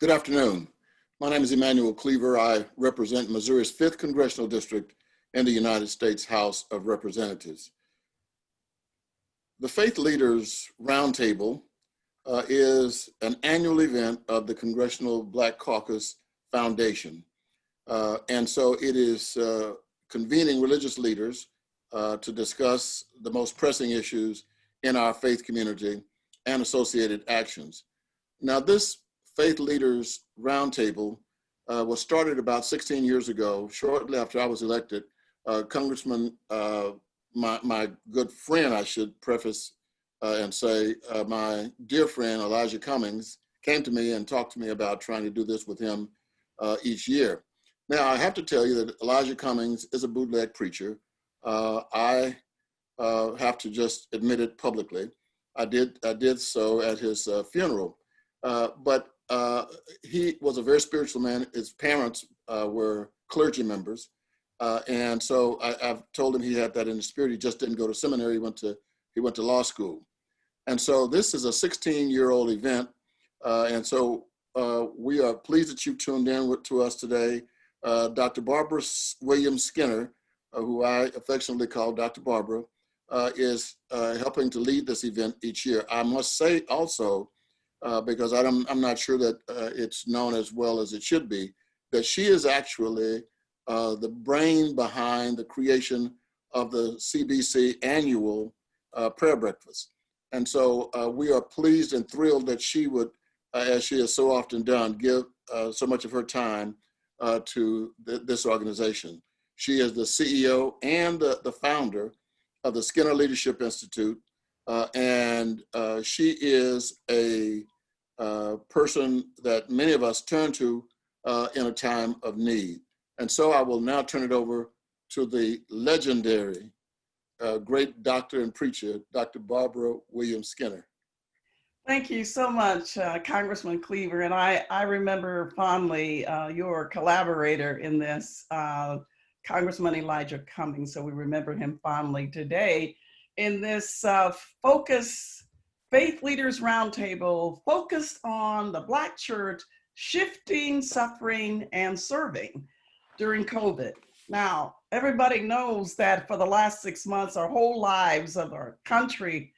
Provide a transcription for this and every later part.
Good afternoon. My name is Emmanuel Cleaver. I represent Missouri's 5th Congressional District in the United States House of Representatives. The Faith Leaders Roundtable is an annual event of the Congressional Black Caucus Foundation. And so it is convening religious leaders to discuss the most pressing issues in our faith community and associated actions. Now, this Faith Leaders Roundtable was started about 16 years ago, shortly after I was elected. Congressman, my good friend, I should preface and say, my dear friend, Elijah Cummings, came to me and talked to me about trying to do this with him each year. Now, I have to tell you that Elijah Cummings is a bootleg preacher. I have to just admit it publicly. I did so at his funeral, but he was a very spiritual man. His parents were clergy members. And so I've told him he had that in the spirit. He just didn't go to seminary. He went to law school. And so this is a 16-year-old event. And so we are pleased that you tuned in to us today. Dr. Barbara Williams Skinner, who I affectionately call Dr. Barbara, is helping to lead this event each year. I must say also, because I'm not sure that it's known as well as it should be, that she is actually the brain behind the creation of the CBC annual prayer breakfast. And so we are pleased and thrilled that she would, as she has so often done, give so much of her time to this organization. She is the CEO and the founder of the Skinner Leadership Institute, and she is a person that many of us turn to in a time of need. And so I will now turn it over to the legendary great doctor and preacher, Dr. Barbara Williams Skinner. Thank you so much, Congressman Cleaver. And I remember fondly your collaborator in this, Congressman Elijah Cummings. So we remember him fondly today in this Focus Faith Leaders Roundtable focused on the Black church shifting, suffering, and serving during COVID. Now, everybody knows that for the last 6 months, our whole lives of our country,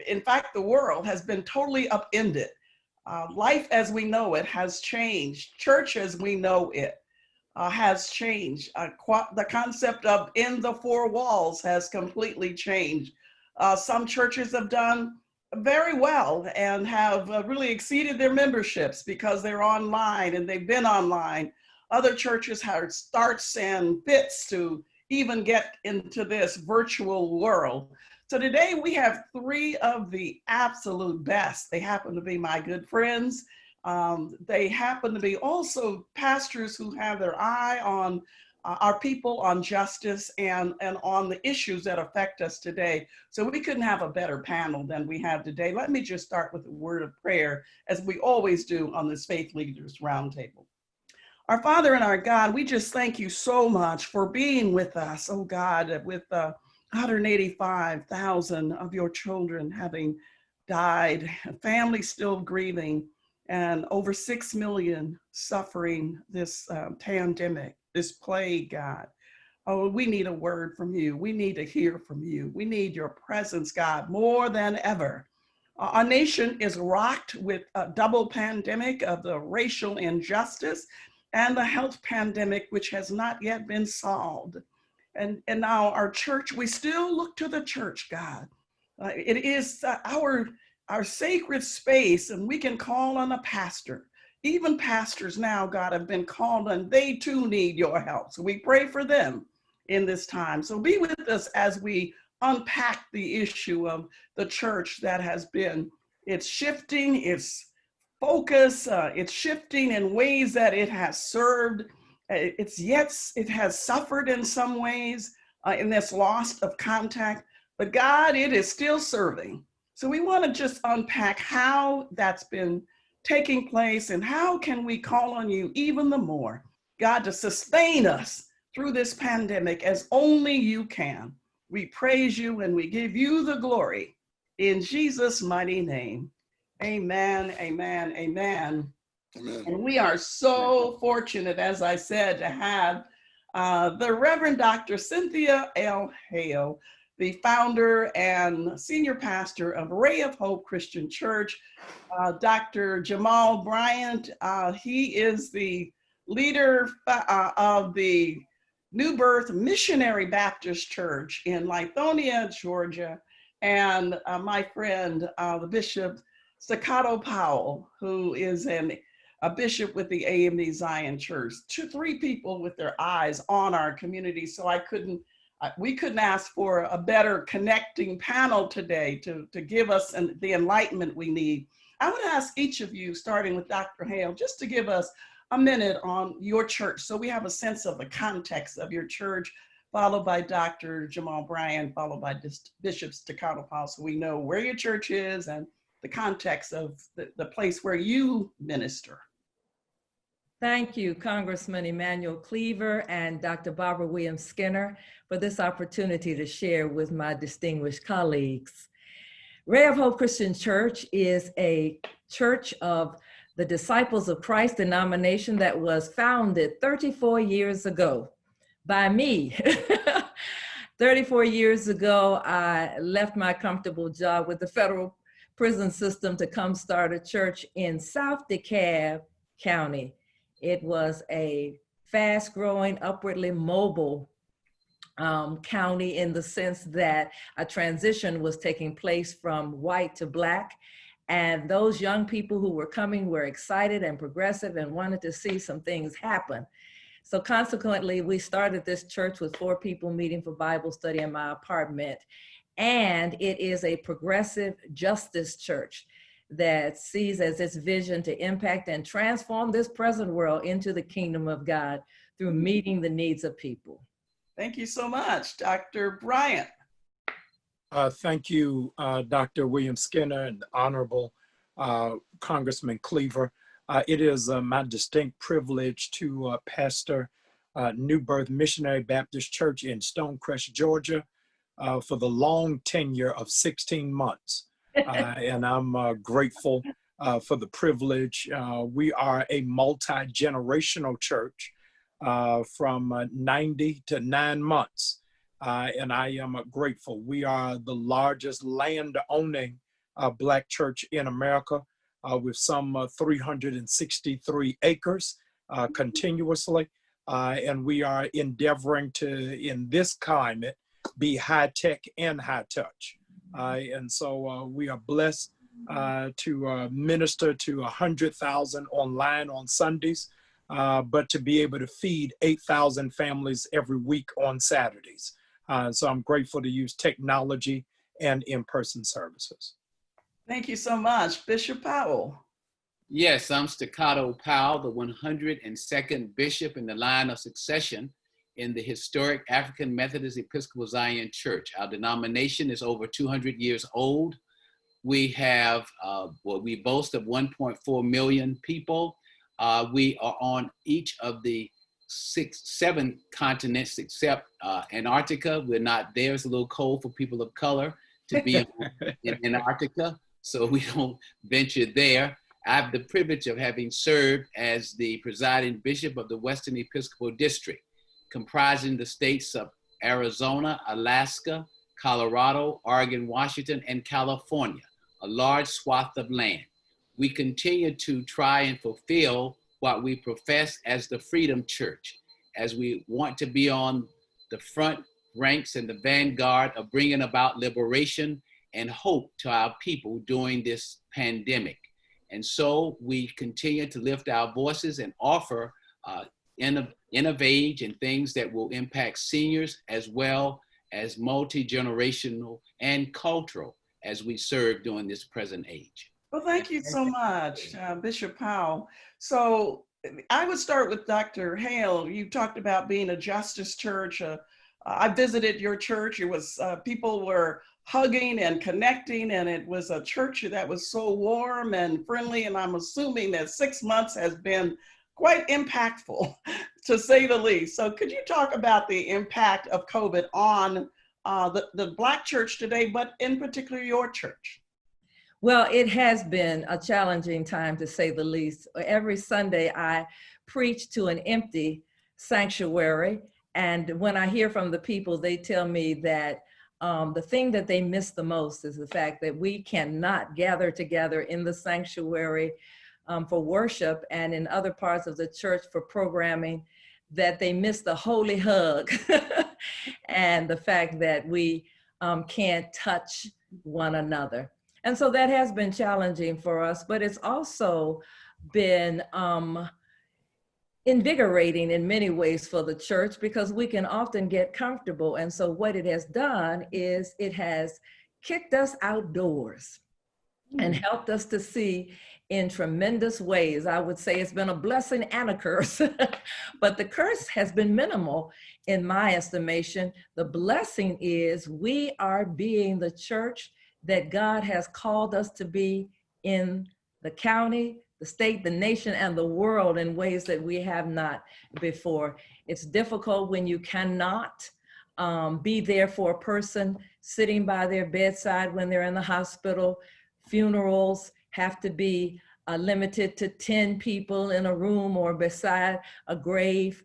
in fact, the world has been totally upended. Life as we know it has changed. Church as we know it has changed. The concept of in the four walls has completely changed. Some churches have done very well and have really exceeded their memberships because they're online and they've been online. Other churches have starts and fits to even get into this virtual world. So today we have three of the absolute best. They happen to be my good friends. They happen to be also pastors who have their eye on our people, on justice, and on the issues that affect us today. So we couldn't have a better panel than we have today. Let me just start with a word of prayer, as we always do on this Faith Leaders Roundtable. Our Father and our God, we just thank you so much for being with us, oh God, with 185,000 of your children having died, families still grieving, and over 6 million suffering this pandemic, this plague, God. Oh, we need a word from you. We need to hear from you. We need your presence, God, more than ever. Our nation is rocked with a double pandemic of the racial injustice and the health pandemic, which has not yet been solved. And now our church, we still look to the church, God. It is our sacred space, and we can call on a pastor. Even pastors now, God, have been called on. They too need your help. So we pray for them in this time. So be with us as we unpack the issue of the church that has been, it's shifting, its focus, it's shifting in ways that it has served. It has suffered in some ways in this loss of contact, but God, it is still serving. So we want to just unpack how that's been taking place and how can we call on you even the more, God, to sustain us through this pandemic as only you can. We praise you and we give you the glory in Jesus' mighty name. Amen, amen, amen. Amen. And we are so fortunate, as I said, to have the Reverend Dr. Cynthia L. Hale, the founder and senior pastor of Ray of Hope Christian Church. Dr. Jamal Bryant, he is the leader of the New Birth Missionary Baptist Church in Lithonia, Georgia. And my friend, the Bishop Staccato Powell, who is a bishop with the AME Zion Church. Three people with their eyes on our community. So we couldn't ask for a better connecting panel today to give us the enlightenment we need. I want to ask each of you, starting with Dr. Hale, just to give us a minute on your church so we have a sense of the context of your church, followed by Dr. Jamal Bryant, followed by Bishop Staccato Powell, so we know where your church is and the context of the place where you minister. Thank you, Congressman Emmanuel Cleaver and Dr. Barbara Williams Skinner, for this opportunity to share with my distinguished colleagues. Ray of Hope Christian Church is a church of the Disciples of Christ denomination that was founded 34 years ago by me. 34 years ago, I left my comfortable job with the federal prison system to come start a church in South DeKalb County. It was a fast-growing, upwardly mobile county in the sense that a transition was taking place from white to Black. And those young people who were coming were excited and progressive and wanted to see some things happen. So consequently, we started this church with 4 people meeting for Bible study in my apartment. And it is a progressive justice church that sees as its vision to impact and transform this present world into the kingdom of God through meeting the needs of people. Thank you so much, Dr. Bryant. Thank you, Dr. William Skinner and Honorable Congressman Cleaver. It is my distinct privilege to pastor New Birth Missionary Baptist Church in Stonecrest, Georgia, for the long tenure of 16 months. And I'm grateful for the privilege. We are a multi-generational church from 90 to 9 months. And I am grateful. We are the largest land-owning Black church in America with some 363 acres continuously. And we are endeavoring to, in this climate, be high-tech and high-touch. And so we are blessed to minister to 100,000 online on Sundays, but to be able to feed 8,000 families every week on Saturdays. So I'm grateful to use technology and in-person services. Thank you so much. Bishop Powell. Yes, I'm Staccato Powell, the 102nd bishop in the line of succession in the historic African Methodist Episcopal Zion Church. Our denomination is over 200 years old. We have, we boast of 1.4 million people. We are on each of the 7 continents except Antarctica. We're not there. It's a little cold for people of color to be in Antarctica, so we don't venture there. I have the privilege of having served as the presiding bishop of the Western Episcopal District, comprising the states of Arizona, Alaska, Colorado, Oregon, Washington, and California, a large swath of land. We continue to try and fulfill what we profess as the Freedom Church, as we want to be on the front ranks and the vanguard of bringing about liberation and hope to our people during this pandemic. And so we continue to lift our voices and offer innovate and things that will impact seniors as well as multi-generational and cultural as we serve during this present age. Well, thank you so much, Bishop Powell. So I would start with Dr. Hale. You talked about being a justice church. I visited your church. It was people were hugging and connecting, and it was a church that was so warm and friendly. And I'm assuming that 6 months has been quite impactful, to say the least. So could you talk about the impact of COVID on the Black church today, but in particular your church? Well, it has been a challenging time, to say the least. Every Sunday, I preach to an empty sanctuary. And when I hear from the people, they tell me that the thing that they miss the most is the fact that we cannot gather together in the sanctuary for worship and in other parts of the church for programming, that they miss the holy hug and the fact that we can't touch one another. And so that has been challenging for us, but it's also been invigorating in many ways for the church, because we can often get comfortable. And so what it has done is it has kicked us outdoors and helped us to see in tremendous ways. I would say it's been a blessing and a curse, but the curse has been minimal in my estimation. The blessing is we are being the church that God has called us to be in the county, the state, the nation, and the world in ways that we have not before. It's difficult when you cannot be there for a person sitting by their bedside when they're in the hospital. Funerals have to be limited to 10 people in a room or beside a grave.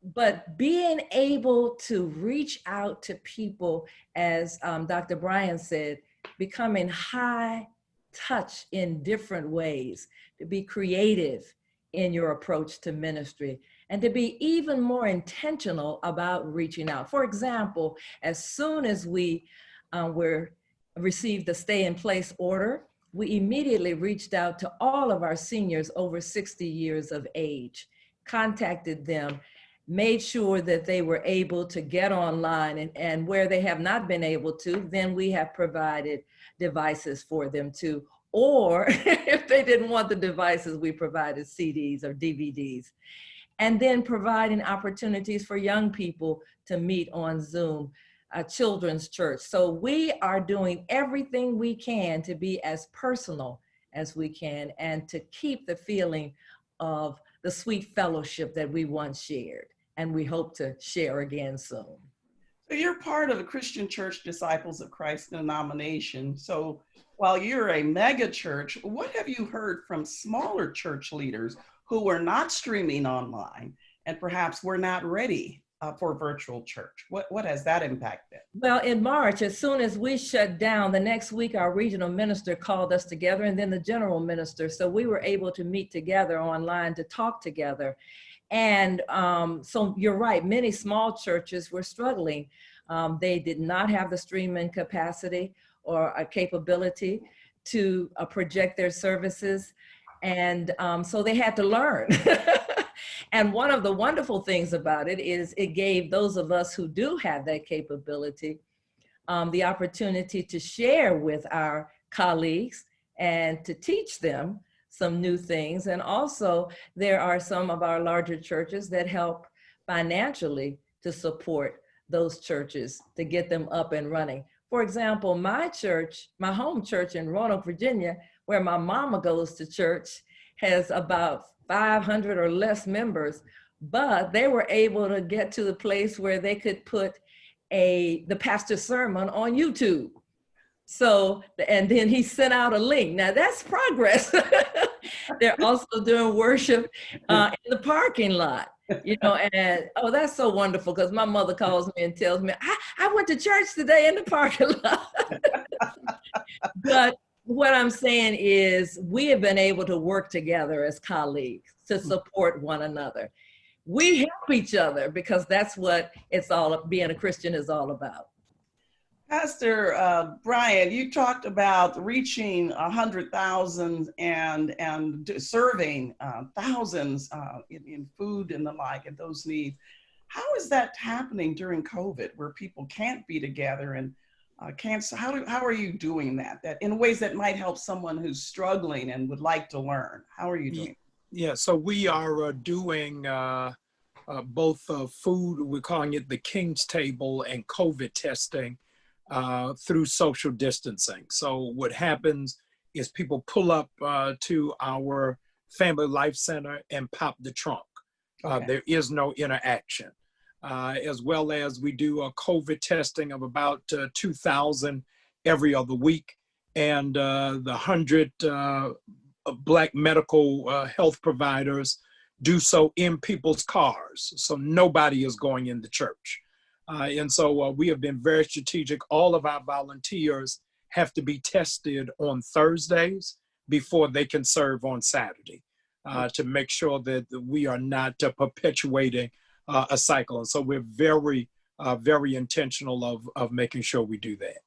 But being able to reach out to people, as Dr. Bryan said, becoming high touch in different ways, to be creative in your approach to ministry, and to be even more intentional about reaching out. For example, as soon as we received the stay-in-place order, we immediately reached out to all of our seniors over 60 years of age, contacted them, made sure that they were able to get online, and where they have not been able to, then we have provided devices for them too. Or if they didn't want the devices, we provided CDs or DVDs. And then providing opportunities for young people to meet on Zoom, a children's church. So we are doing everything we can to be as personal as we can and to keep the feeling of the sweet fellowship that we once shared, and we hope to share again soon. So you're part of the Christian Church Disciples of Christ denomination. So while you're a mega church, what have you heard from smaller church leaders who were not streaming online and perhaps were not ready for virtual church? What has that impacted? Well, in March, as soon as we shut down, the next week our regional minister called us together, and then the general minister. So we were able to meet together online to talk together. And so you're right, many small churches were struggling. They did not have the streaming capacity or a capability to project their services. And so they had to learn. And one of the wonderful things about it is it gave those of us who do have that capability the opportunity to share with our colleagues and to teach them some new things. And also there are some of our larger churches that help financially to support those churches to get them up and running. For example, my church, my home church in Roanoke, Virginia, where my mama goes to church, has about 500 or less members, but they were able to get to the place where they could put the pastor's sermon on YouTube. So, and then he sent out a link. Now that's progress. They're also doing worship in the parking lot, you know, and oh, that's so wonderful, because my mother calls me and tells me, I went to church today in the parking lot. But what I'm saying is we have been able to work together as colleagues to support one another. We help each other because that's what it's all, being a Christian is all about. Pastor Bryan, you talked about reaching 100,000 and serving thousands in food and the like and those needs. How is that happening during COVID, where people can't be together and how are you doing that in ways that might help someone who's struggling and would like to learn? How are you doing? Yeah, so we are doing both food, we're calling it the King's Table, and COVID testing through social distancing. So what happens is people pull up to our Family Life Center and pop the trunk. Okay. There is no interaction. As well as we do a COVID testing of about 2,000 every other week. and the 100 Black medical health providers do so in people's cars. So nobody is going in the church. And so we have been very strategic. All of our volunteers have to be tested on Thursdays before they can serve on Saturday to make sure that we are not perpetuating a cycle. And so we're very, very intentional of making sure we do that.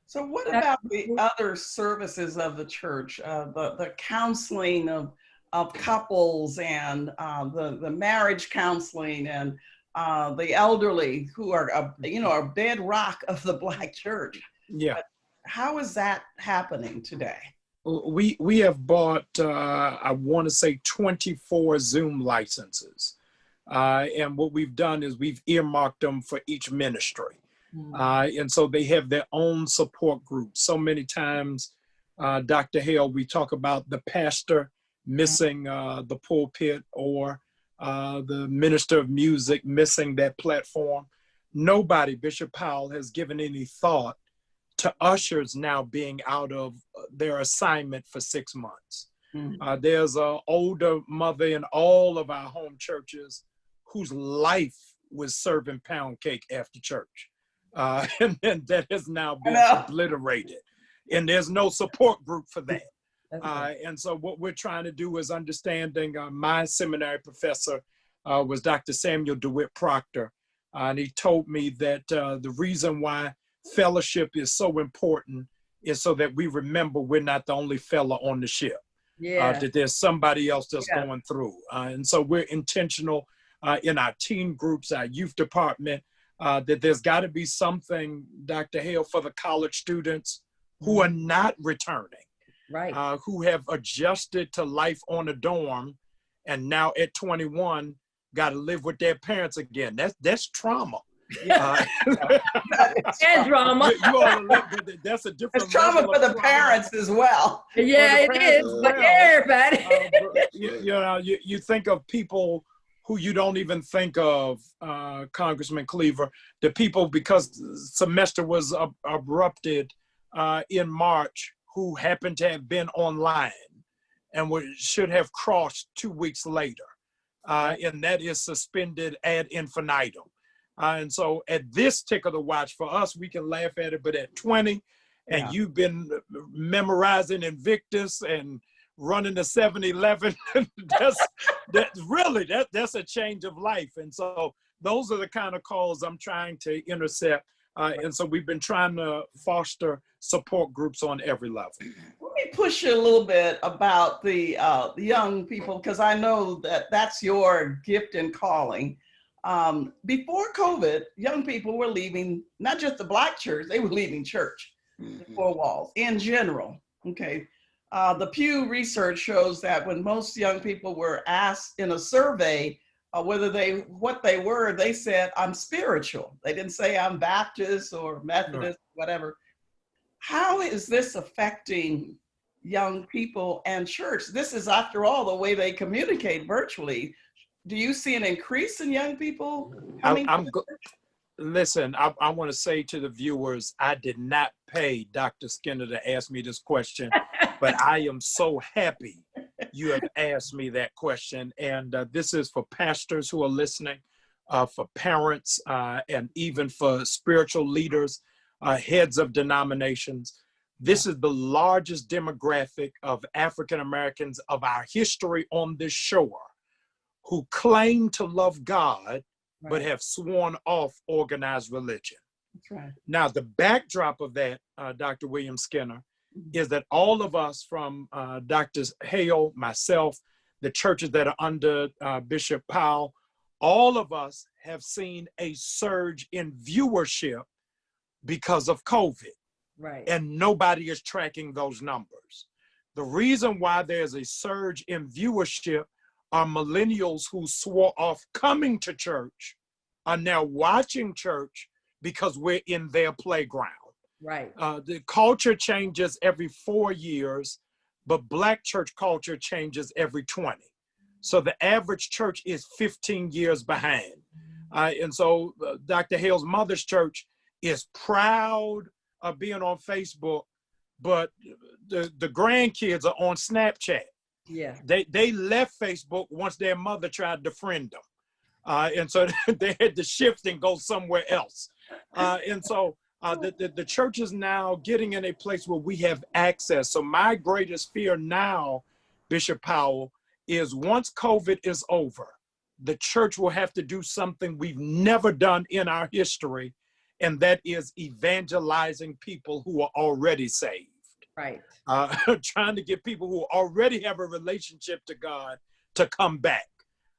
So what about the other services of the church, the counseling of couples and the marriage counseling and the elderly who are, a bedrock of the Black church? Yeah. How is that happening today? We have bought, I want to say 24 Zoom licenses. And what we've done is we've earmarked them for each ministry. And so they have their own support group. So many times, Dr. Hale, we talk about the pastor missing the pulpit or the minister of music missing that platform. Nobody, Bishop Powell, has given any thought to ushers now being out of their assignment for 6 months. There's an older mother in all of our home churches whose life was serving pound cake after church. And that has now been obliterated. And there's no support group for that. And so what we're trying to do is understanding, my seminary professor was Dr. Samuel DeWitt Proctor. And he told me that the reason why fellowship is so important is so that we remember we're not the only fella on the ship. That there's somebody else that's going through. And so we're intentional in our teen groups, our youth department, that there's got to be something, Dr. Hale, for the college students who are not returning, who have adjusted to life on a dorm and now at 21 got to live with their parents again. That's trauma. And drama. That's a different. It's trauma for the parents as well. Yeah, it is. But everybody. You think of people who you don't even think of, Congressman Cleaver, the people, because semester was abrupted in March, who happened to have been online and should have crossed 2 weeks later. And that is suspended ad infinitum. And so at this tick of the watch for us, we can laugh at it, but at 20, and you've been memorizing Invictus and running the 7-Eleven, that's a change of life. And so those are the kind of calls I'm trying to intercept. And so we've been trying to foster support groups on every level. Let me push you a little bit about the young people, because I know that that's your gift and calling. Before COVID, young people were leaving, not just the Black church, they were leaving church, the four walls in general. Okay. The Pew research shows that when most young people were asked in a survey what they were, they said, I'm spiritual. They didn't say I'm Baptist or Methodist, whatever. How is this affecting young people and church? This is, after all, the way they communicate virtually. Do you see an increase in young people coming? Listen, I want to say to the viewers, I did not pay Dr. Skinner to ask me this question, but I am so happy you have asked me that question. And this is for pastors who are listening, for parents, and even for spiritual leaders, heads of denominations. This is the largest demographic of African Americans of our history on this shore who claim to love God, but have sworn off organized religion. That's right. Now, the backdrop of that, Dr. William Skinner, is that all of us from Dr. Hale, myself, the churches that are under Bishop Powell, all of us have seen a surge in viewership because of COVID. Right. And nobody is tracking those numbers. The reason why there's a surge in viewership are millennials who swore off coming to church are now watching church because we're in their playground. Right. The culture changes every 4 years, but Black church culture changes every 20. So the average church is 15 years behind. And so Dr. Hale's mother's church is proud of being on Facebook but the grandkids are on Snapchat. Yeah. They left Facebook once their mother tried to friend them. And so they had to shift and go somewhere else. And so the church is now getting in a place where we have access. So my greatest fear now, Bishop Powell, is once COVID is over, the church will have to do something we've never done in our history, and that is evangelizing people who are already saved. Right. Trying to get people who already have a relationship to God to come back.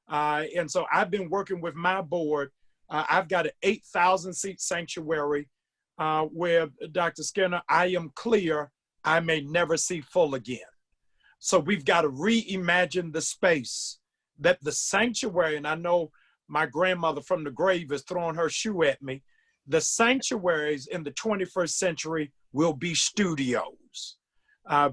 And so I've been working with my board. I've got an 8,000 seat sanctuary where, Dr. Skinner, I am clear I may never see full again. So we've got to reimagine the space that the sanctuary, and I know my grandmother from the grave is throwing her shoe at me, the sanctuaries in the 21st century will be studios.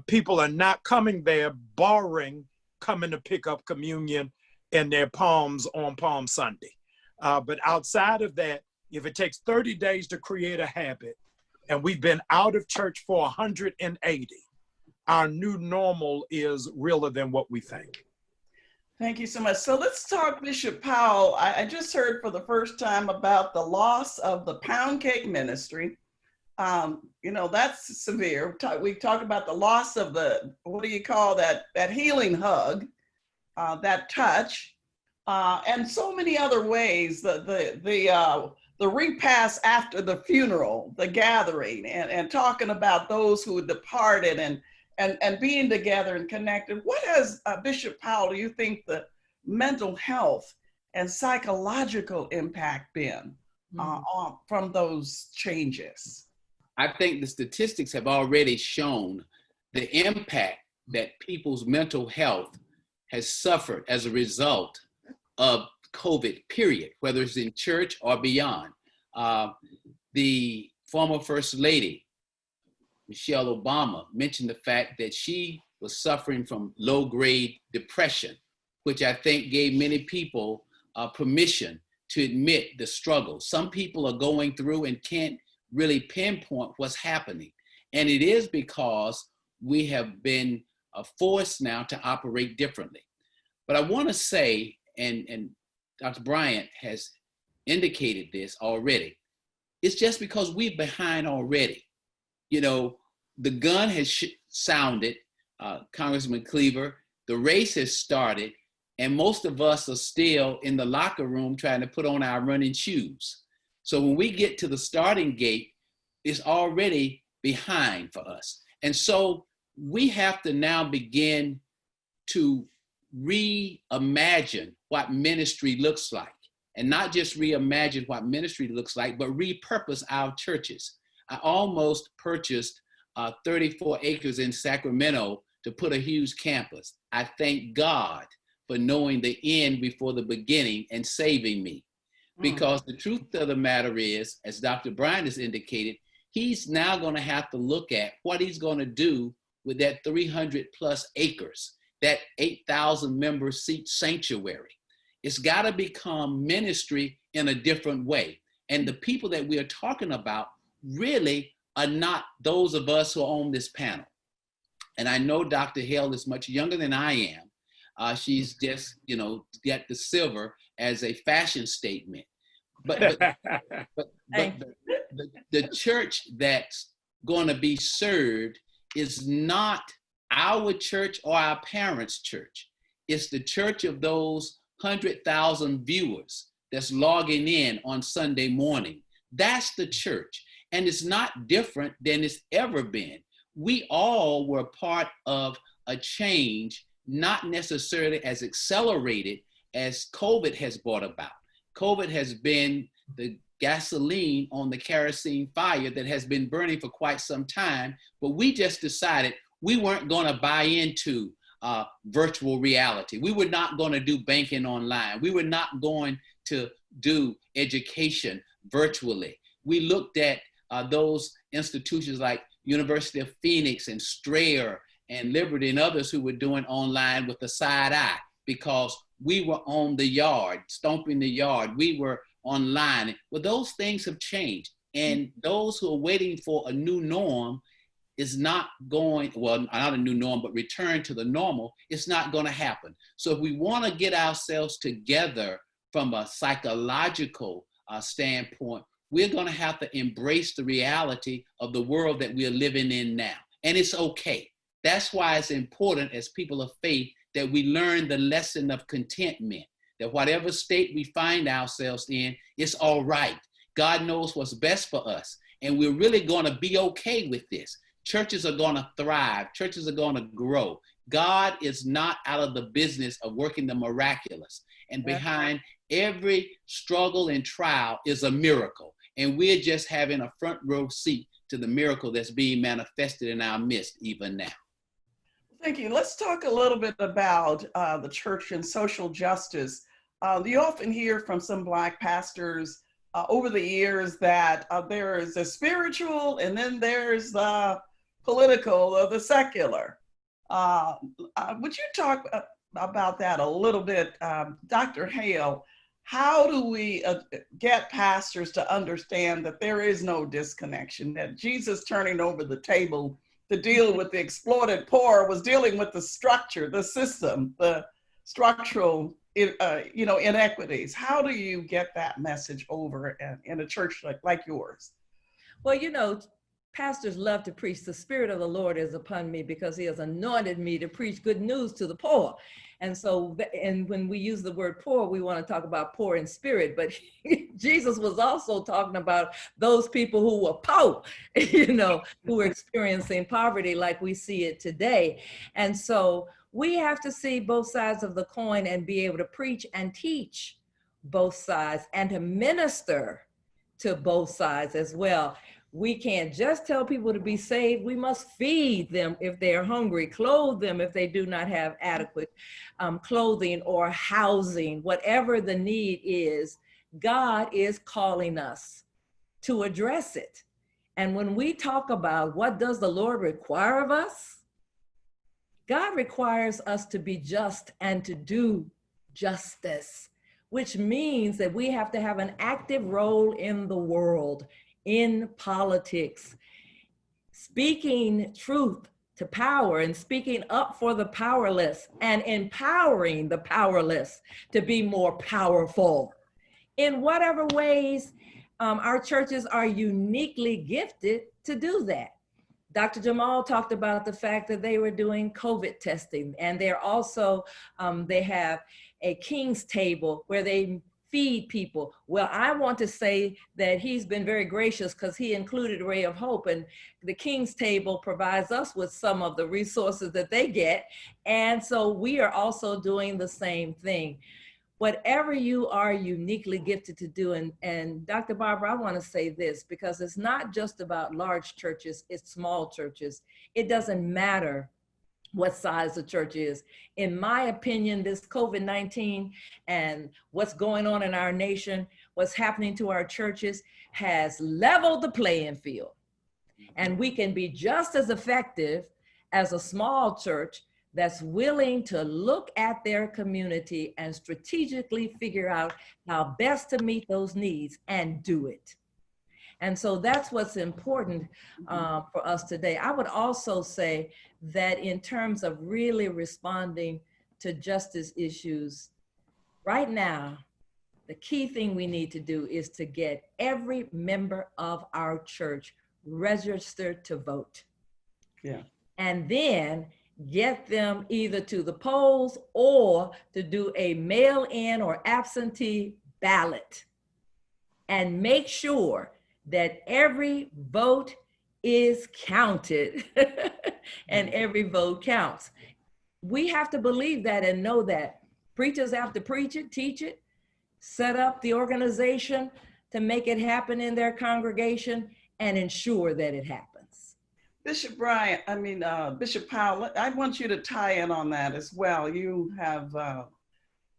People are not coming there borrowing, coming to pick up communion in their palms on Palm Sunday. But outside of that, if it takes 30 days to create a habit, and we've been out of church for 180, our new normal is realer than what we think. Thank you so much. So let's talk, Bishop Powell. I just heard for the first time about the loss of the pound cake ministry. You know, that's severe. We talked about the loss of the, what do you call that healing hug, that touch, and so many other ways, the repast after the funeral, the gathering, and talking about those who departed and being together and connected. What has, Bishop Powell, do you think the mental health and psychological impact been from those changes? I think the statistics have already shown the impact that people's mental health has suffered as a result of COVID, period, whether it's in church or beyond. The former First Lady, Michelle Obama, mentioned the fact that she was suffering from low-grade depression, which I think gave many people permission to admit the struggle. Some people are going through and can't really pinpoint what's happening. And it is because we have been forced now to operate differently. But I want to say, and Dr. Bryant has indicated this already, it's just because we're behind already. You know, the gun has sounded, Congressman Cleaver, the race has started, and most of us are still in the locker room trying to put on our running shoes. So when we get to the starting gate, it's already behind for us. And so we have to now begin to reimagine what ministry looks like. And not just reimagine what ministry looks like, but repurpose our churches. I almost purchased 34 acres in Sacramento to put a huge campus. I thank God for knowing the end before the beginning and saving me. Because the truth of the matter is, as Dr. Bryant has indicated, he's now going to have to look at what he's going to do with that 300 plus acres, that 8,000 member seat sanctuary. It's got to become ministry in a different way. And the people that we are talking about really are not those of us who are on this panel. And I know Dr. Hale is much younger than I am. She's just, you know, got the silver as a fashion statement. But the church that's going to be served is not our church or our parents' church. It's the church of those 100,000 viewers that's logging in on Sunday morning. That's the church. And it's not different than it's ever been. We all were part of a change, not necessarily as accelerated as COVID has brought about. COVID has been the gasoline on the kerosene fire that has been burning for quite some time, but we just decided we weren't going to buy into virtual reality. We were not going to do banking online. We were not going to do education virtually. We looked at those institutions like University of Phoenix and Strayer and Liberty and others who were doing online with a side eye because we were on the yard, stomping the yard. We were online. Well, those things have changed. And those who are waiting for a new norm, is not going, well, not a new norm, but return to the normal, it's not going to happen. So if we want to get ourselves together from a psychological standpoint, we're going to have to embrace the reality of the world that we're living in now. And it's okay. That's why it's important as people of faith that we learn the lesson of contentment, that whatever state we find ourselves in, it's all right. God knows what's best for us. And we're really going to be okay with this. Churches are going to thrive. Churches are going to grow. God is not out of the business of working the miraculous. And behind every struggle and trial is a miracle. And we're just having a front row seat to the miracle that's being manifested in our midst even now. Thank you. Let's talk a little bit about the church and social justice. You often hear from some Black pastors over the years that there is a spiritual and then there's the political or the secular. Would you talk about that a little bit, Dr. Hale? How do we get pastors to understand that there is no disconnection, that Jesus turning over the table to deal with the exploited poor was dealing with the structure, the system, the structural inequities? How do you get that message over in a church like yours? Well, pastors love to preach. The Spirit of the Lord is upon me because he has anointed me to preach good news to the poor. And so, and when we use the word poor, we want to talk about poor in spirit, but Jesus was also talking about those people who were poor, who were experiencing poverty like we see it today. And so we have to see both sides of the coin and be able to preach and teach both sides and to minister to both sides as well. We can't just tell people to be saved. We must feed them if they're hungry, clothe them if they do not have adequate clothing or housing, whatever the need is. God is calling us to address it. And when we talk about what does the Lord require of us, God requires us to be just and to do justice, which means that we have to have an active role in the world, in politics, speaking truth to power and speaking up for the powerless and empowering the powerless to be more powerful. In whatever ways, our churches are uniquely gifted to do that. Dr. Jamal talked about the fact that they were doing COVID testing, and they're also, they have a King's Table where they feed people. Well, I want to say that he's been very gracious because he included Ray of Hope, and the King's Table provides us with some of the resources that they get. And so we are also doing the same thing. Whatever you are uniquely gifted to do, and Dr. Barbara, I want to say this because it's not just about large churches, it's small churches. It doesn't matter what size the church is. In my opinion, this COVID-19 and what's going on in our nation, what's happening to our churches has leveled the playing field. And we can be just as effective as a small church that's willing to look at their community and strategically figure out how best to meet those needs and do it. And so that's what's important for us today. I would also say that in terms of really responding to justice issues, right now, the key thing we need to do is to get every member of our church registered to vote. Yeah. And then get them either to the polls or to do a mail-in or absentee ballot, and make sure that every vote is counted and every vote counts. We have to believe that and know that. Preachers have to preach it, teach it, set up the organization to make it happen in their congregation and ensure that it happens. Bishop Bishop Powell, I want you to tie in on that as well. You have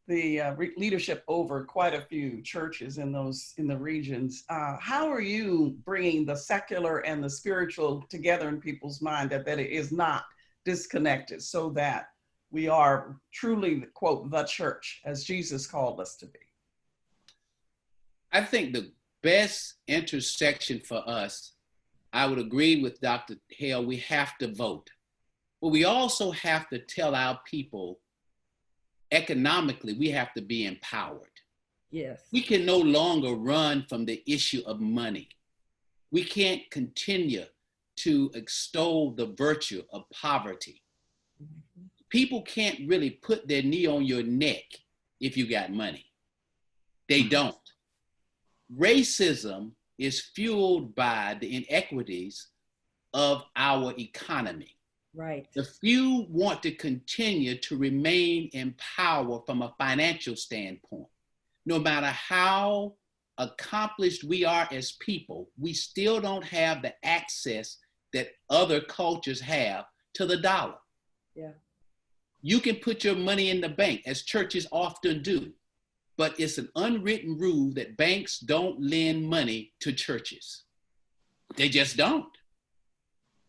the leadership over quite a few churches in the regions. How are you bringing the secular and the spiritual together in people's mind that it is not disconnected so that we are truly, quote, the church as Jesus called us to be? I think the best intersection for us I would agree with Dr. Hale, we have to vote. But we also have to tell our people, economically, we have to be empowered. Yes. We can no longer run from the issue of money. We can't continue to extol the virtue of poverty. People can't really put their knee on your neck if you got money. They don't. Racism is fueled by the inequities of our economy. Right. The few want to continue to remain in power from a financial standpoint. No matter how accomplished we are as people, we still don't have the access that other cultures have to the dollar. Yeah. You can put your money in the bank, as churches often do, but it's an unwritten rule that banks don't lend money to churches. They just don't.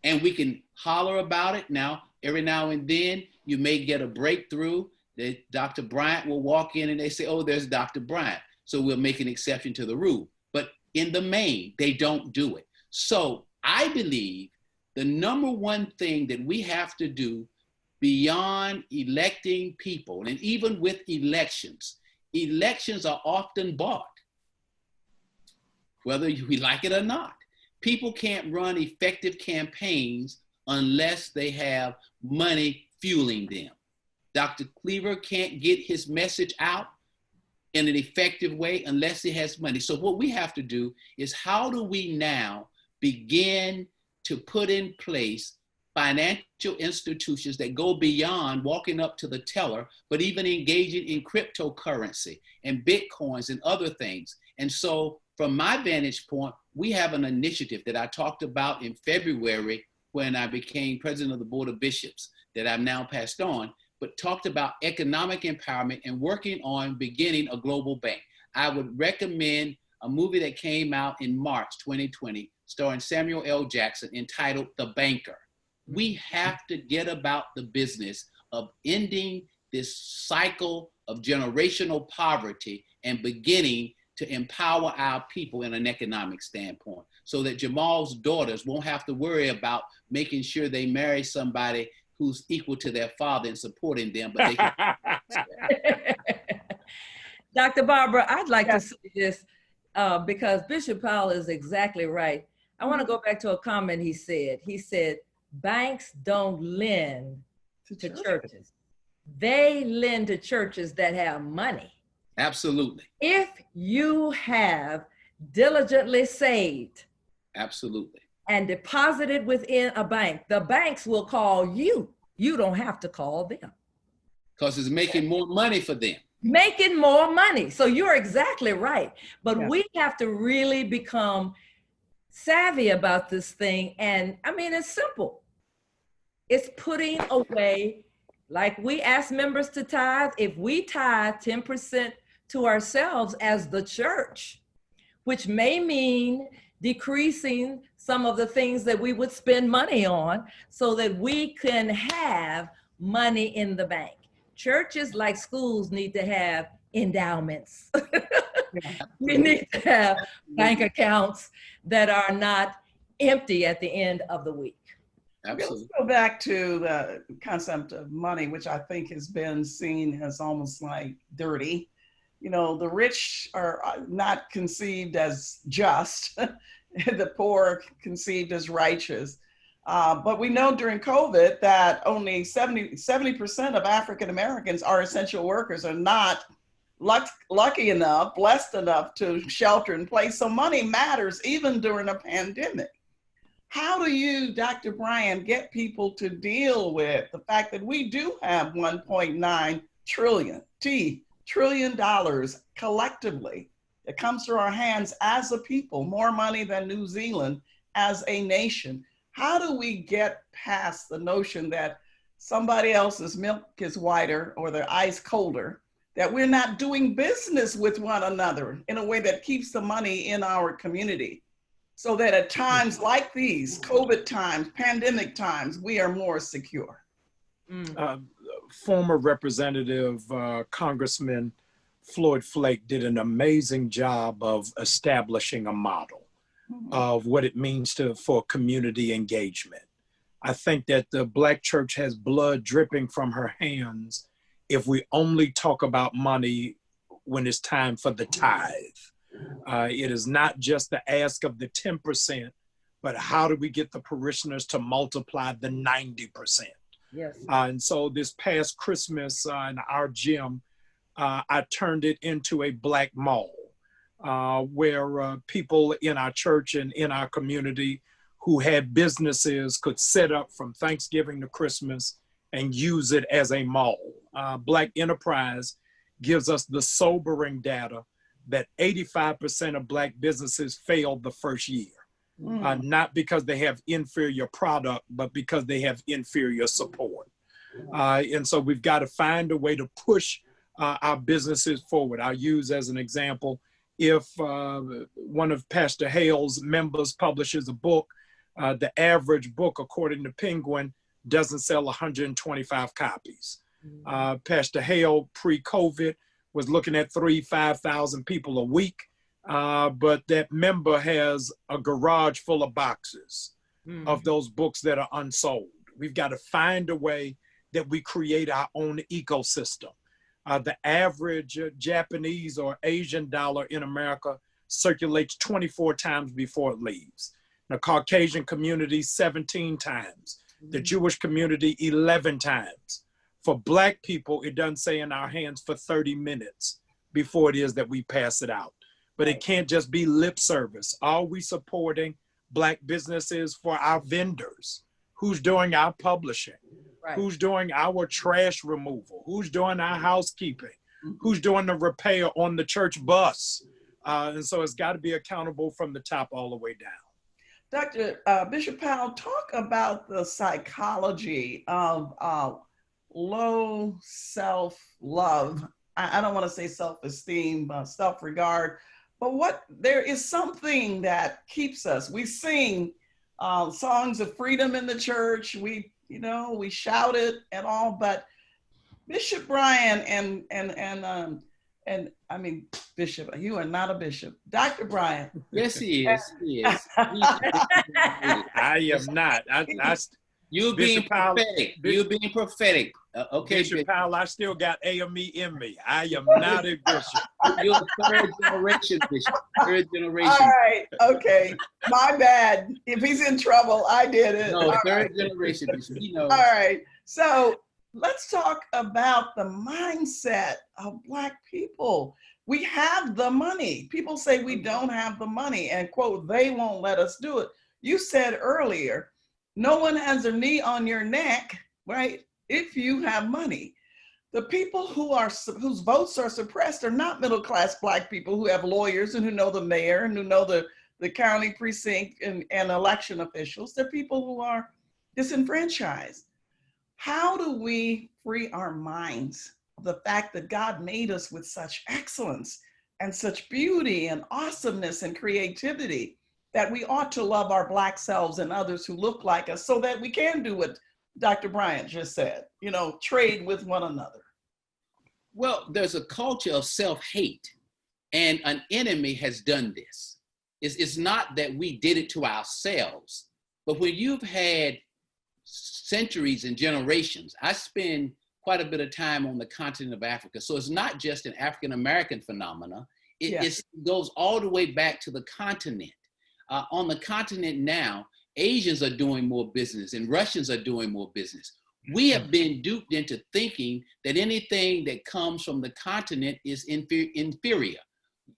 And we can holler about it now. Every now and then, you may get a breakthrough that Dr. Bryant will walk in and they say, oh, there's Dr. Bryant. So we'll make an exception to the rule. But in the main, they don't do it. So I believe the number one thing that we have to do beyond electing people, and even with elections, elections are often bought, whether we like it or not. People can't run effective campaigns unless they have money fueling them. Dr. Cleaver can't get his message out in an effective way unless he has money. So what we have to do is, how do we now begin to put in place financial institutions that go beyond walking up to the teller, but even engaging in cryptocurrency and Bitcoins and other things. And so from my vantage point, we have an initiative that I talked about in February when I became president of the Board of Bishops that I've now passed on, but talked about economic empowerment and working on beginning a global bank. I would recommend a movie that came out in March 2020, starring Samuel L. Jackson, entitled The Banker. We have to get about the business of ending this cycle of generational poverty and beginning to empower our people in an economic standpoint, so that Jamal's daughters won't have to worry about making sure they marry somebody who's equal to their father and supporting them, but they can. Dr. Barbara, I'd like to say this because Bishop Powell is exactly right. I want to go back to a comment he said. He said, banks don't lend to churches. They lend to churches that have money. Absolutely. If you have diligently saved. Absolutely. And deposited within a bank, the banks will call you. You don't have to call them. Because it's making more money for them. Making more money. So you're exactly right. But we have to really become savvy about this thing. And I mean, it's simple. It's putting away, like we ask members to tithe. If we tithe 10% to ourselves as the church, which may mean decreasing some of the things that we would spend money on so that we can have money in the bank. Churches, like schools, need to have endowments. We need to have bank accounts that are not empty at the end of the week. Absolutely. Let's go back to the concept of money, which I think has been seen as almost like dirty. You know, the rich are not conceived as just, the poor conceived as righteous. But we know during COVID that only 70% of African Americans are essential workers, are not lucky enough, blessed enough to shelter in place. So money matters even during a pandemic. How do you, Dr. Bryan, get people to deal with the fact that we do have $1.9 trillion collectively that comes through our hands as a people, more money than New Zealand as a nation? How do we get past the notion that somebody else's milk is whiter or their ice colder, that we're not doing business with one another in a way that keeps the money in our community, so that at times like these, COVID times, pandemic times, we are more secure? Former Representative Congressman Floyd Flake did an amazing job of establishing a model. of what it means for community engagement. I think that the Black church has blood dripping from her hands if we only talk about money when it's time for the tithe. It is not just the ask of the 10%, but how do we get the parishioners to multiply the 90%? Yes. And so this past Christmas in our gym, I turned it into a Black mall where people in our church and in our community who had businesses could set up from Thanksgiving to Christmas and use it as a mall. Black enterprise gives us the sobering data that 85% of Black businesses failed the first year. Not because they have inferior product, but because they have inferior support. And so we've got to find a way to push our businesses forward. I'll use as an example, if one of Pastor Hale's members publishes a book, the average book, according to Penguin, doesn't sell 125 copies. Pastor Hale, pre-COVID, was looking at 5,000 people a week. But that member has a garage full of boxes of those books that are unsold. We've got to find a way that we create our own ecosystem. The average Japanese or Asian dollar in America circulates 24 times before it leaves. The Caucasian community, 17 times. The Jewish community, 11 times. For Black people, it doesn't stay in our hands for 30 minutes before it is that we pass it out. But it can't just be lip service. Are we supporting Black businesses for our vendors? Who's doing our publishing? Right. Who's doing our trash removal? Who's doing our housekeeping? Who's doing the repair on the church bus? And so it's got to be accountable from the top all the way down. Dr. Bishop Powell, talk about the psychology of low self-love. I don't want to say self-esteem, self-regard, but there is something that keeps us. We sing songs of freedom in the church. We shout it and all, but Bishop Brian and I mean, Bishop, you are not a bishop. Dr. Brian. Yes, he is. He is. I am not. You're being prophetic. You're being prophetic. Okay, Bishop Powell, I still got AME in me. I am not a bishop. You're third generation bishop. Third generation. All right. Okay. My bad. If he's in trouble, I did it. No, third generation bishop. He knows. All right. So let's talk about the mindset of Black people. We have the money. People say we don't have the money and quote, they won't let us do it. You said earlier, no one has their knee on your neck, right? If you have money. The people whose votes are suppressed are not middle-class Black people who have lawyers and who know the mayor and who know the county precinct and election officials. They're people who are disenfranchised. How do we free our minds of the fact that God made us with such excellence and such beauty and awesomeness and creativity that we ought to love our Black selves and others who look like us so that we can do what Dr. Bryant just said, trade with one another? Well, there's a culture of self-hate, and an enemy has done this. It's not that we did it to ourselves, but when you've had centuries and generations, I spend quite a bit of time on the continent of Africa, so it's not just an African-American phenomena. It goes all the way back to the continent. On the continent now, Asians are doing more business and Russians are doing more business. We have been duped into thinking that anything that comes from the continent is inferior.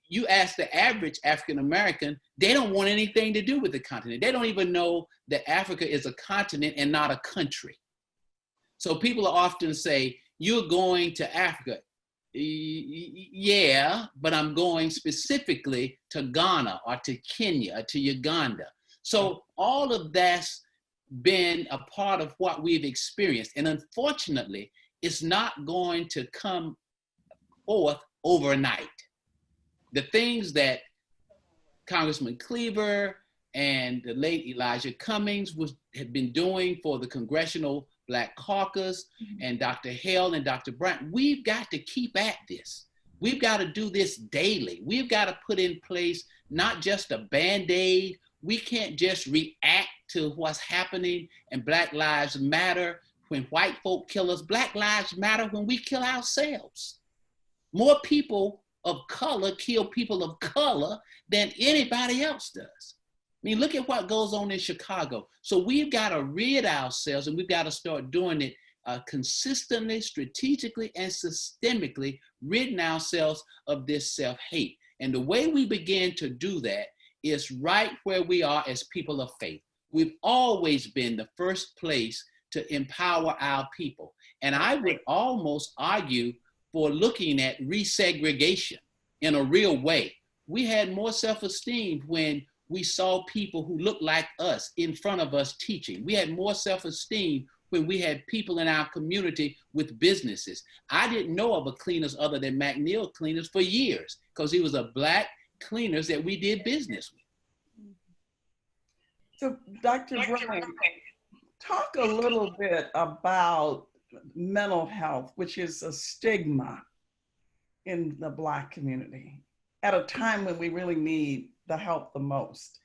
You ask the average African-American, they don't want anything to do with the continent. They don't even know that Africa is a continent and not a country. So people often say, you're going to Africa. Yeah, but I'm going specifically to Ghana or to Kenya or to Uganda. So all of that's been a part of what we've experienced. And unfortunately, it's not going to come forth overnight. The things that Congressman Cleaver and the late Elijah Cummings had been doing for the Congressional Black Caucus and Dr. Hale and Dr. Bryant, we've got to keep at this. We've got to do this daily. We've got to put in place not just a Band-Aid. We can't just react to what's happening and Black Lives Matter when white folk kill us. Black Lives Matter when we kill ourselves. More people of color kill people of color than anybody else does. I mean, look at what goes on in Chicago. So we've got to rid ourselves, and we've got to start doing it consistently, strategically, and systemically, ridding ourselves of this self-hate. And the way we begin to do that is right where we are as people of faith. We've always been the first place to empower our people. And I would almost argue for looking at resegregation in a real way. We had more self-esteem when we saw people who looked like us in front of us teaching. We had more self-esteem when we had people in our community with businesses. I didn't know of a cleaners other than McNeil Cleaners for years because he was a Black cleaners that we did business with. So Dr. Brown, talk a little bit about mental health, which is a stigma in the Black community at a time when we really need the help the most.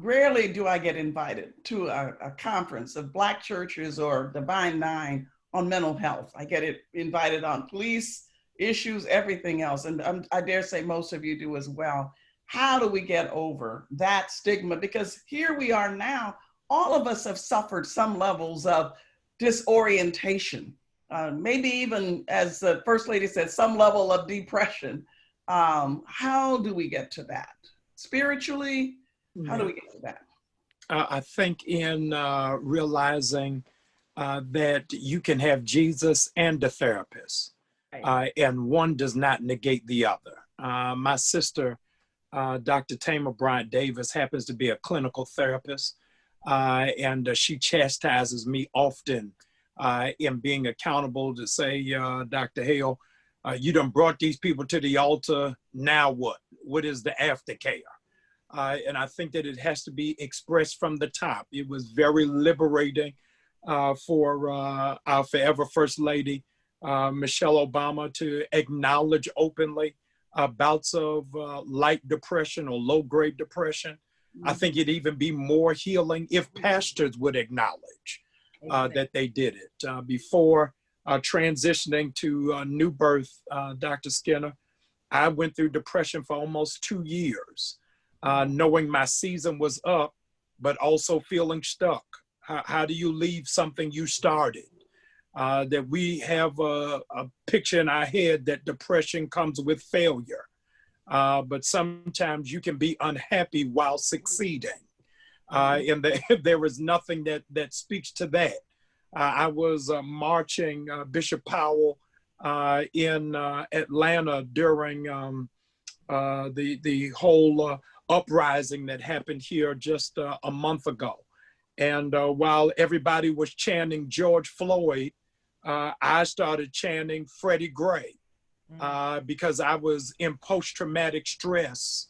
Rarely do I get invited to a conference of Black churches or Divine Nine on mental health. I get invited on police issues, everything else. And I dare say most of you do as well. How do we get over that stigma? Because here we are now, all of us have suffered some levels of disorientation, maybe even, as the First Lady said, some level of depression. How do we get to that? Spiritually, how do we get to that? I think in realizing that you can have Jesus and a therapist, and one does not negate the other. My sister, Dr. Tamar Bryant Davis, happens to be a clinical therapist, and she chastises me often in being accountable to say, Dr. Hale, you done brought these people to the altar, now what? What is the aftercare? And I think that it has to be expressed from the top. It was very liberating for our forever First Lady, Michelle Obama, to acknowledge openly bouts of light depression or low-grade depression. Mm-hmm. I think it'd even be more healing if pastors would acknowledge that they did it. Before transitioning to New Birth, Dr. Skinner, I went through depression for almost 2 years. Knowing my season was up, but also feeling stuck. How do you leave something you started? That we have a picture in our head that depression comes with failure. But sometimes you can be unhappy while succeeding. And there is nothing that speaks to that. I was marching Bishop Powell in Atlanta during the whole uprising that happened here just a month ago. And while everybody was chanting George Floyd, I started chanting Freddie Gray because I was in post-traumatic stress,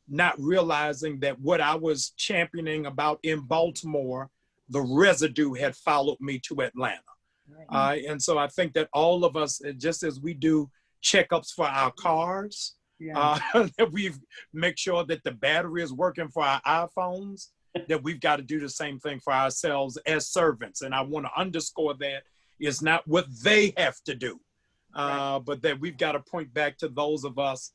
not realizing that what I was championing about in Baltimore, the residue had followed me to Atlanta. And so I think that all of us, just as we do checkups for our cars, that we make sure that the battery is working for our iPhones, that we've got to do the same thing for ourselves as servants. And I want to underscore that it's not what they have to do, but that we've got to point back to those of us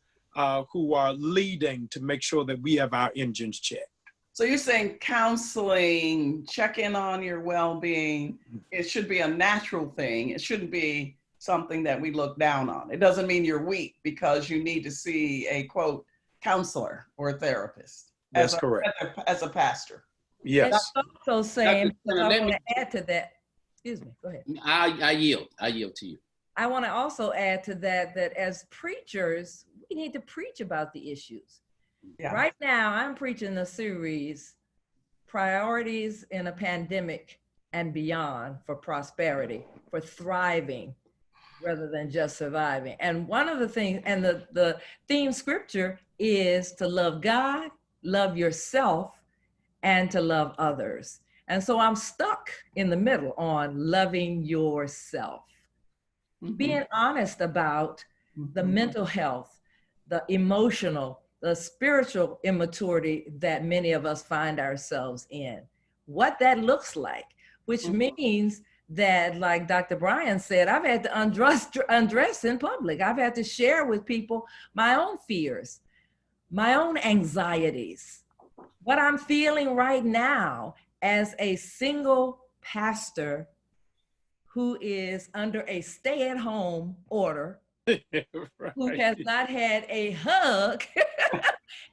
who are leading to make sure that we have our engines checked. So you're saying counseling, check in on your well-being, it should be a natural thing. It shouldn't be something that we look down on. It doesn't mean you're weak because you need to see a, quote, counselor or a therapist. That's correct. As a pastor. Yes. That's also saying, I want to add to that. Excuse me, go ahead. I yield to you. I want to also add to that, that as preachers, we need to preach about the issues. Yeah. Right now, I'm preaching a series, Priorities in a Pandemic and Beyond for Prosperity, for thriving rather than just surviving. And one of the things, and the theme scripture is to love God, love yourself, and to love others. And so I'm stuck in the middle on loving yourself, being honest about the mental health, the emotional, the spiritual immaturity that many of us find ourselves in. What that looks like, which means that, like Dr. Bryan said, I've had to undress in public. I've had to share with people my own fears, my own anxieties, what I'm feeling right now as a single pastor who is under a stay-at-home order, Right. who has not had a hug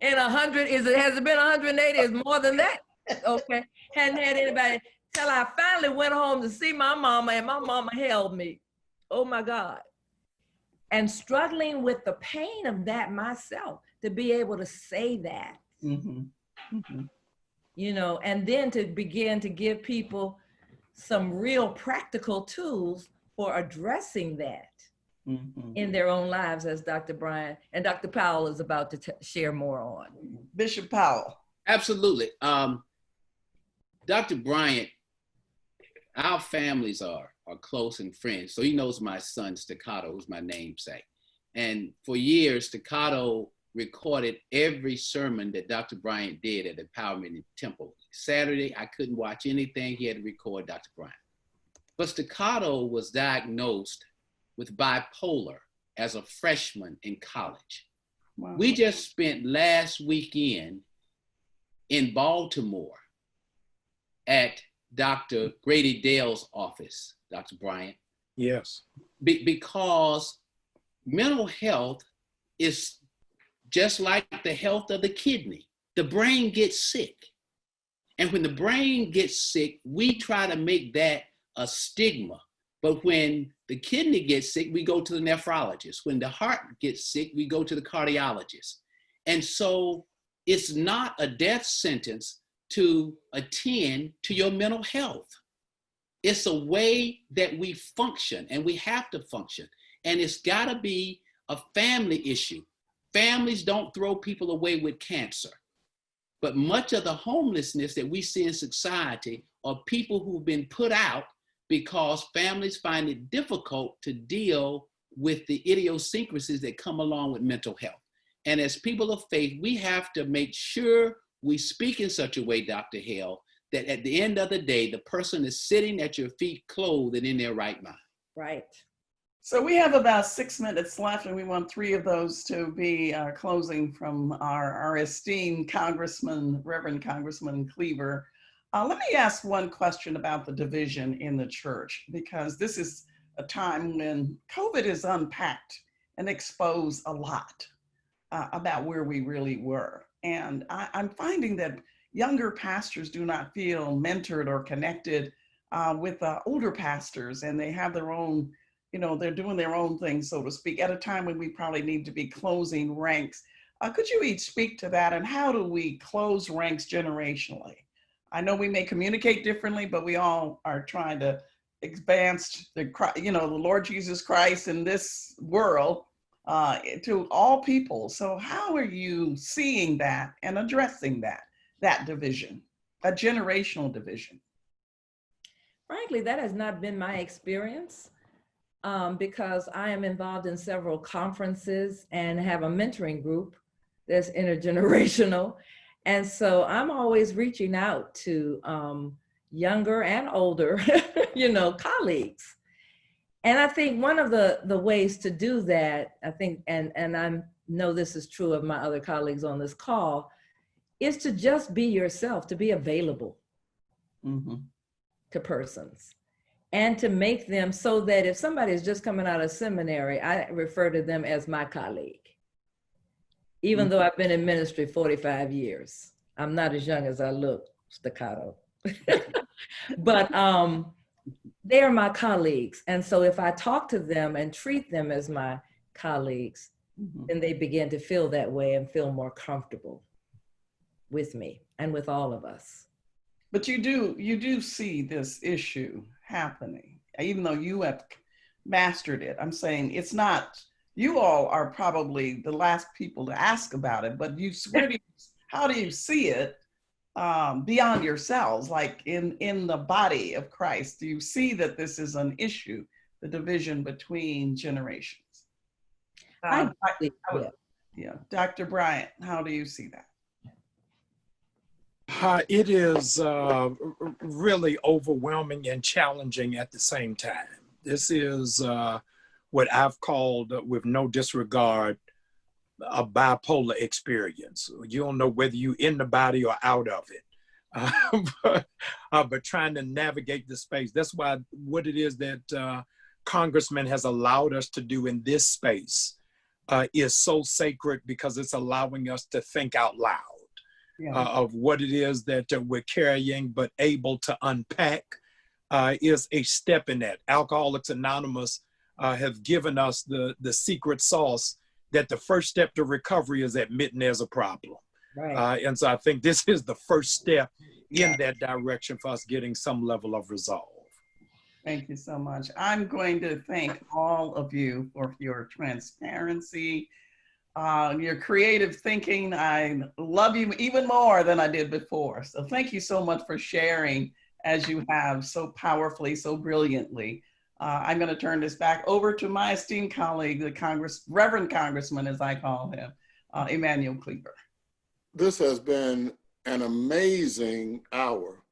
in 100, has it been 180? It's more than that. Okay, hadn't had anybody till I finally went home to see my mama, and my mama held me. Oh my God. And struggling with the pain of that myself, to be able to say that, you know, and then to begin to give people some real practical tools for addressing that in their own lives, as Dr. Bryan and Dr. Powell is about to share more on. Bishop Powell. Absolutely. Dr. Bryant, our families are close and friends. So he knows my son, Staccato, who's my namesake. And for years, Staccato recorded every sermon that Dr. Bryant did at Empowerment Temple. Saturday, I couldn't watch anything. He had to record Dr. Bryant. But Staccato was diagnosed with bipolar as a freshman in college. Wow. We just spent last weekend in Baltimore at Dr. Grady Dale's office, Dr. Bryant. Yes. Because mental health is just like the health of the kidney. The brain gets sick. And when the brain gets sick, we try to make that a stigma. But when the kidney gets sick, we go to the nephrologist. When the heart gets sick, we go to the cardiologist. And so it's not a death sentence to attend to your mental health. It's a way that we function, and we have to function. And it's got to be a family issue. Families don't throw people away with cancer. But much of the homelessness that we see in society are people who've been put out because families find it difficult to deal with the idiosyncrasies that come along with mental health. And as people of faith, we have to make sure we speak in such a way, Dr. Hale, that at the end of the day, the person is sitting at your feet clothed and in their right mind. Right. So we have about 6 minutes left, and we want 3 of those to be closing from our esteemed Congressman, Reverend Congressman Cleaver. Let me ask one question about the division in the church, because this is a time when COVID is unpacked and exposed a lot about where we really were. And I'm finding that younger pastors do not feel mentored or connected with older pastors, and they have their own, you know, they're doing their own thing, so to speak, at a time when we probably need to be closing ranks. Could you each speak to that, and how do we close ranks generationally? I know we may communicate differently, but we all are trying to advance the Lord Jesus Christ in this world to all people. So how are you seeing that and addressing that division, a generational division? Frankly, that has not been my experience because I am involved in several conferences and have a mentoring group that's intergenerational. And so I'm always reaching out to younger and older, colleagues. And I think one of the ways to do that, I think, and I know this is true of my other colleagues on this call, is to just be yourself, to be available to persons, and to make them so that if somebody is just coming out of seminary, I refer to them as my colleague. Even though I've been in ministry 45 years, I'm not as young as I look, Staccato. But they are my colleagues. And so if I talk to them and treat them as my colleagues, then they begin to feel that way and feel more comfortable with me and with all of us. But you do see this issue happening, even though you have mastered it. I'm saying it's not, you all are probably the last people to ask about it, but how do you see it beyond yourselves, like in the body of Christ? Do you see that this is an issue, the division between generations? Uh, Yeah. yeah, Dr. Bryant, how do you see that? It is really overwhelming and challenging at the same time. This is what I've called, with no disregard, a bipolar experience. You don't know whether you're in the body or out of it. But trying to navigate the space. That's why what it is that Congressman has allowed us to do in this space is so sacred, because it's allowing us to think out loud. Yeah. Of what it is that we're carrying, but able to unpack is a step in that. Alcoholics Anonymous have given us the secret sauce that the first step to recovery is admitting there's a problem. Right. And so I think this is the first step in that direction for us getting some level of resolve. Thank you so much. I'm going to thank all of you for your transparency, your creative thinking. I love you even more than I did before. So thank you so much for sharing as you have so powerfully, so brilliantly. I'm going to turn this back over to my esteemed colleague, the Reverend Congressman, as I call him, Emmanuel Cleaver. This has been an amazing hour,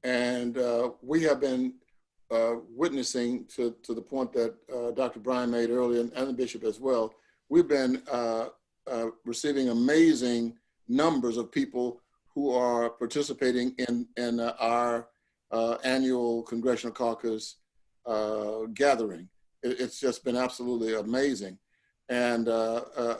and we have been witnessing to the point that Dr. Bryan made earlier, and the Bishop as well. We've been receiving amazing numbers of people who are participating in our annual Congressional Caucus gathering. It's just been absolutely amazing. And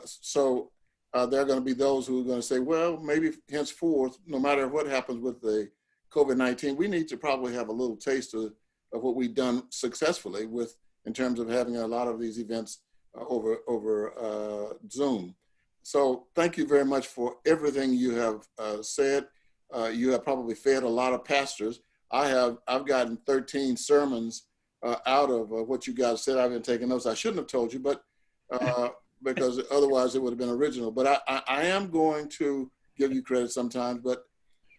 so there are going to be those who are going to say, well, maybe henceforth, no matter what happens with the COVID-19, we need to probably have a little taste of what we've done successfully with, in terms of having a lot of these events over Zoom. So thank you very much for everything you have said. You have probably fed a lot of pastors. I've gotten 13 sermons out of what you guys said. I've been taking notes. I shouldn't have told you, but because otherwise it would have been original. But I am going to give you credit sometimes, but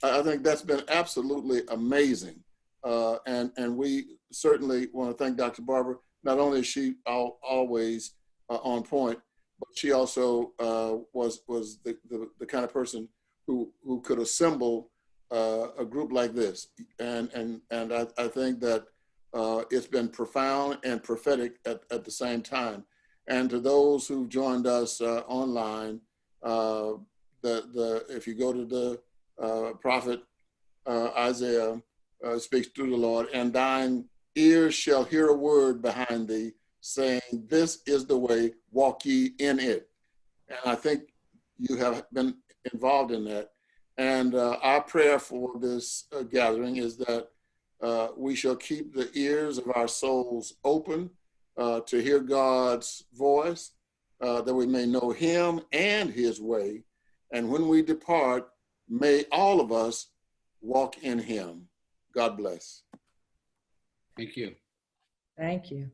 I think that's been absolutely amazing. And we certainly want to thank Dr. Barber. Not only is she always on point, but she also was the kind of person who could assemble a group like this. And I think that it's been profound and prophetic at the same time. And to those who joined us online, if you go to the prophet Isaiah speaks through the Lord, and thine ears shall hear a word behind thee, saying, this is the way, walk ye in it. And I think you have been involved in that. And our prayer for this gathering is that we shall keep the ears of our souls open to hear God's voice, that we may know him and his way. And when we depart, may all of us walk in him. God bless. Thank you. Thank you.